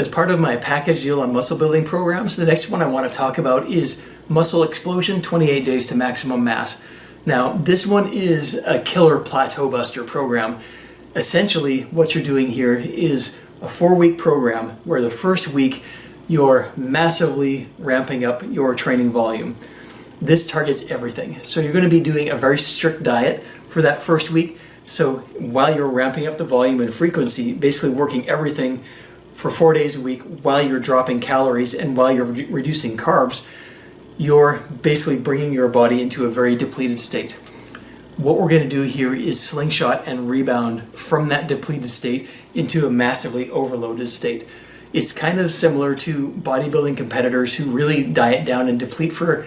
as part of my package deal on muscle building programs, the next one I want to talk about is Muscle Explosion 28 Days to Maximum Mass. Now, this one is a killer plateau buster program. Essentially, what you're doing here is a 4-week program where the first week you're massively ramping up your training volume. This targets everything. So you're going to be doing a very strict diet for that first week. So while you're ramping up the volume and frequency, basically working everything for 4 days a week while you're dropping calories and while you're reducing carbs, you're basically bringing your body into a very depleted state. What we're going to do here is slingshot and rebound from that depleted state into a massively overloaded state. It's kind of similar to bodybuilding competitors who really diet down and deplete for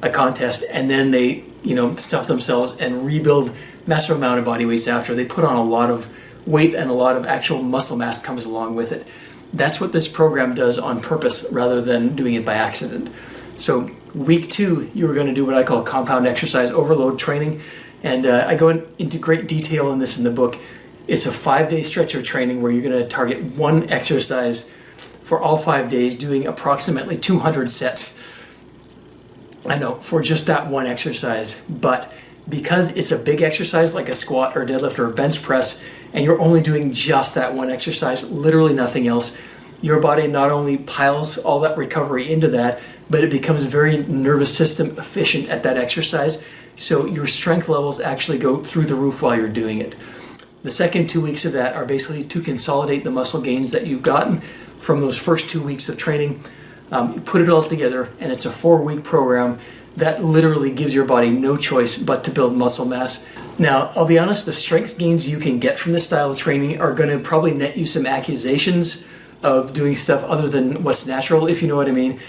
a contest, and then they, stuff themselves and rebuild massive amount of body weights after. They put on a lot of weight and a lot of actual muscle mass comes along with it. That's what this program does on purpose rather than doing it by accident. So week 2, you're going to do what I call compound exercise overload training. And I go into great detail in this in the book. It's a 5-day stretch of training where you're going to target one exercise for all 5 days, doing approximately 200 sets. I know, for just that one exercise. But because it's a big exercise like a squat or a deadlift or a bench press, and you're only doing just that one exercise, literally nothing else, your body not only piles all that recovery into that, but it becomes very nervous system efficient at that exercise. So your strength levels actually go through the roof while you're doing it. The second 2 weeks of that are basically to consolidate the muscle gains that you've gotten from those first 2 weeks of training. You put it all together, and it's a 4-week program that literally gives your body no choice but to build muscle mass. Now, I'll be honest, the strength gains you can get from this style of training are going to probably net you some accusations of doing stuff other than what's natural, if you know what I mean.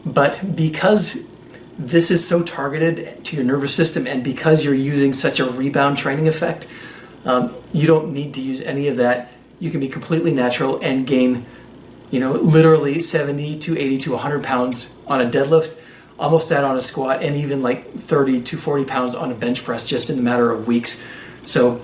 But because this is so targeted to your nervous system, and because you're using such a rebound training effect, you don't need to use any of that. You can be completely natural and gain, literally 70 to 80 to 100 pounds on a deadlift, almost that on a squat, and even like 30 to 40 pounds on a bench press just in a matter of weeks. So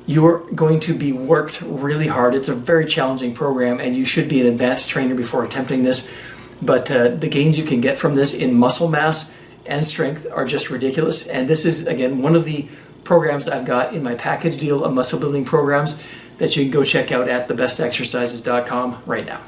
you're going to be worked really hard. It's a very challenging program, and you should be an advanced trainer before attempting this. But the gains you can get from this in muscle mass and strength are just ridiculous. And this is, again, one of the programs I've got in my package deal of muscle building programs that you can go check out at thebestexercises.com right now.